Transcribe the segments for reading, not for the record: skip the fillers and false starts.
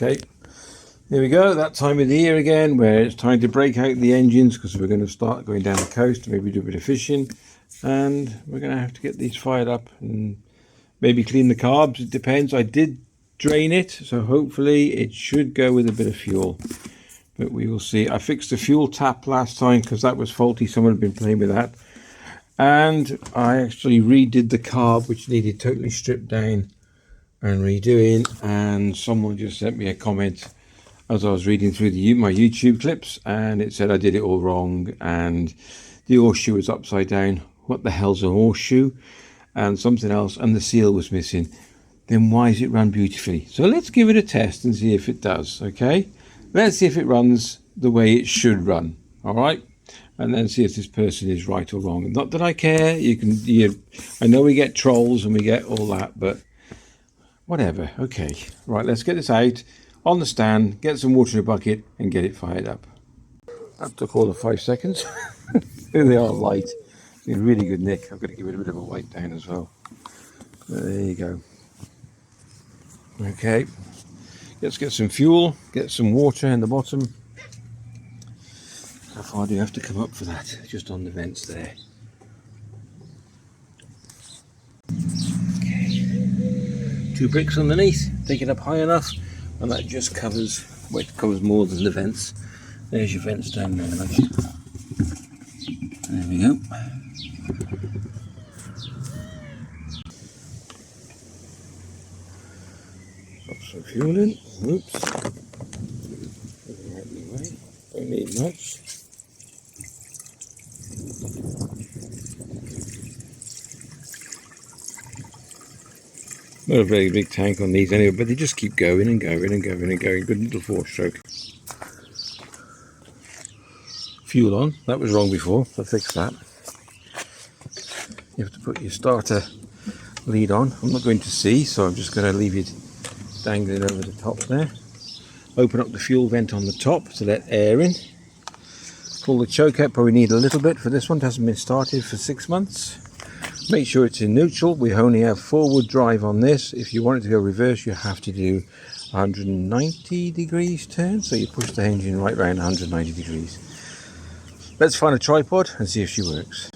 Okay, here we go, that time of the year again where it's time to break out the engines because we're going to start going down the coast, maybe do a bit of fishing, and we're going to have to get these fired up and maybe clean the carbs. It depends. I did drain it, so hopefully it should go with a bit of fuel, but we will see. I fixed the fuel tap last time because that was faulty. Someone had been playing with that, and I actually redid the carb, which needed totally stripped down and redoing, and someone just sent me a comment as I was reading through my YouTube clips, and it said I did it all wrong and the horseshoe was upside down. What the hell's a horseshoe? And something else, and the seal was missing. Then why is it run beautifully? So let's give it a test and see if it does. Okay, let's see if it runs the way it should run. All right, and then see if this person is right or wrong. Not that I care. I know we get trolls and we get all that, but whatever. Okay, right, let's get this out on the stand, get some water in a bucket and get it fired up. That took all of 5 seconds. Here they are, light. It's in really good nick. I've got to give it a bit of a wipe down as well. But there you go. Okay, let's get some fuel, get some water in the bottom. How far do you have to come up for that? Just on the vents there. Okay, 2 bricks underneath, take it up high enough, and that just covers, well, it covers more than the vents. There's your vents down there. There we go. Pop some fuel in. Oops. Don't need much. Not a very big tank on these anyway, but they just keep going and going and going and going. Good little 4-stroke. Fuel on. That was wrong before, so fix that. You have to put your starter lead on. I'm not going to see, so I'm just going to leave it dangling over the top there. Open up the fuel vent on the top to let air in. Pull the choke out. Probably need a little bit for this one. It hasn't been started for 6 months. Make sure it's in neutral. We only have forward drive on this. If you want it to go reverse, you have to do 190 degrees turn. So you push the engine right around 190 degrees. Let's find a tripod and see if she works.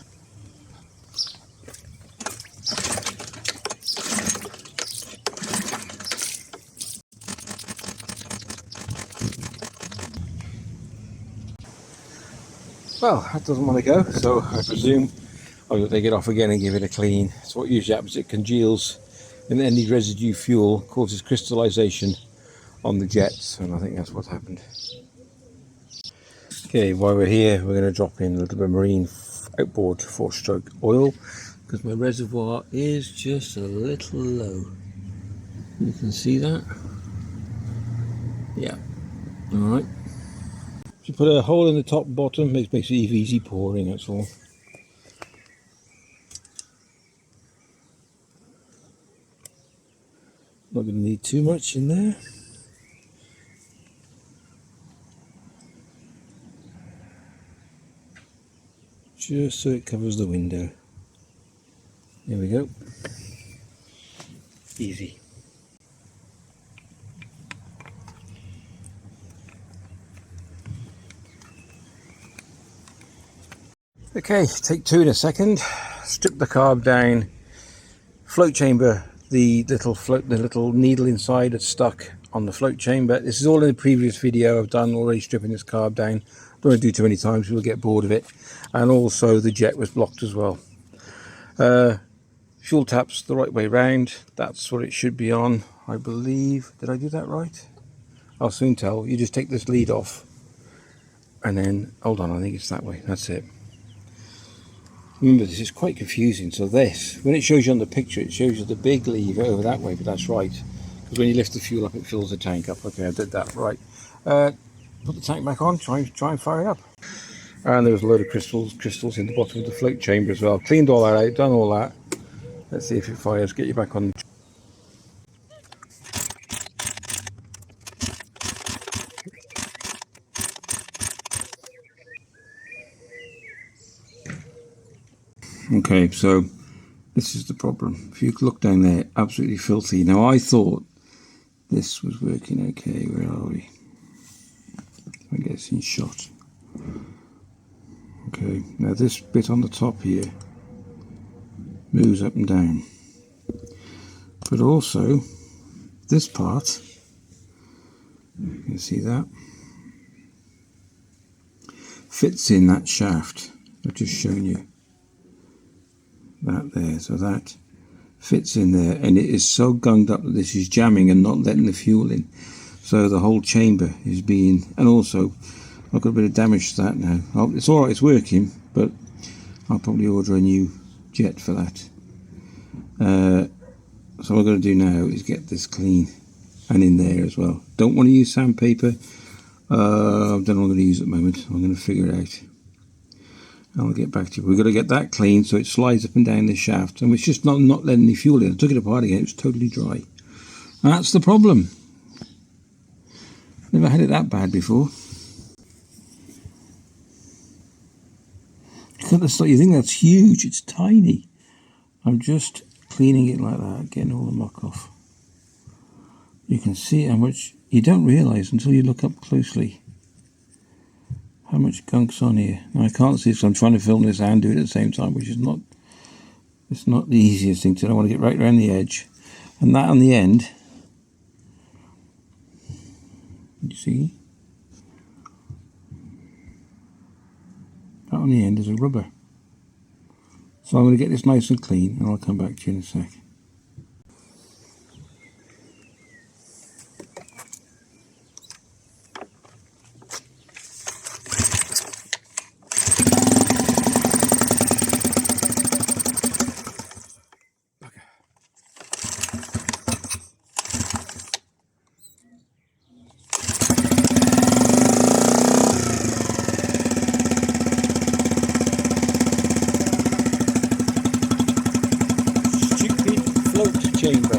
Well, that doesn't want to go, so I presume I'll just take it off again and give it a clean. So what usually happens, it congeals, and then the residue fuel causes crystallization on the jets, and I think that's what's happened. Okay, while we're here, we're going to drop in a little bit of marine outboard 4-stroke oil, because my reservoir is just a little low. You can see that? Yeah. Alright. So put a hole in the top and bottom, makes it easy pouring, that's all. Not going to need too much in there. Just so it covers the window. There we go. Easy. Okay, take 2 in a second. Strip the carb down. Float chamber, the little needle inside that's stuck on the float chamber. This is all in the previous video I've done already, stripping this carb down. Don't want to do too many times, we'll get bored of it. And also the jet was blocked as well. Fuel taps the right way round. That's what it should be on, I believe. Did I do that right? I'll soon tell. You just take this lead off and then, hold on, I think it's that way. That's it. Remember, this is quite confusing. So this, when it shows you on the picture, it shows you the big lever over that way, but that's right. Because when you lift the fuel up, it fills the tank up. Okay, I did that right. Put the tank back on, try and fire it up. And there was a load of crystals in the bottom of the float chamber as well. Cleaned all that out, done all that. Let's see if it fires. Get you back on. Okay, so this is the problem. If you look down there, absolutely filthy. Now I thought this was working okay. Where are we? I guess in shot. Okay, now this bit on the top here moves up and down, but also this part, you can see that, fits in that shaft. I've just shown you that there, so that fits in there, and it is so gunged up that this is jamming and not letting the fuel in, so the whole chamber is being, and also I've got a bit of damage to that now. It's alright, it's working, but I'll probably order a new jet for that. So what I'm going to do now is get this clean and in there as well. Don't want to use sandpaper. I don't know what I'm going to use at the moment. I'm going to figure it out. I'll get back to you. We've got to get that clean so it slides up and down the shaft, and it's just not letting any fuel in. I took it apart again, it was totally dry. And that's the problem. Never had it that bad before. Look at the stuff. You think that's huge, it's tiny. I'm just cleaning it like that, getting all the muck off. You can see how much, you don't realise until you look up closely how much gunk's on here. Now I can't see, so I'm trying to film this and do it at the same time, which is not, it's not the easiest thing to do. I want to get right around the edge, and that on the end, you see, that on the end is a rubber. So I'm going to get this nice and clean, and I'll come back to you in a sec. Float chamber.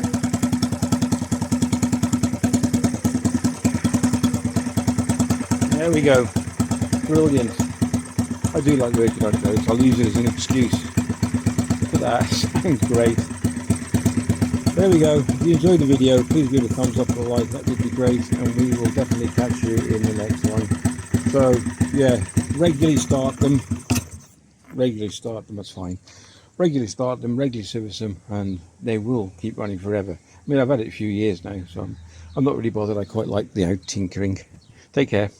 There we go. Brilliant. I do like working on those. I'll use it as an excuse. Look at that. Sounds great. There we go. If you enjoyed the video, please give it a thumbs up or a like. That would be great, and we will definitely catch you in the next one. So yeah, regularly start them. That's fine. Regularly start them, regularly service them, and they will keep running forever. I mean, I've had it a few years now, so I'm not really bothered. I quite like the out tinkering. Take care.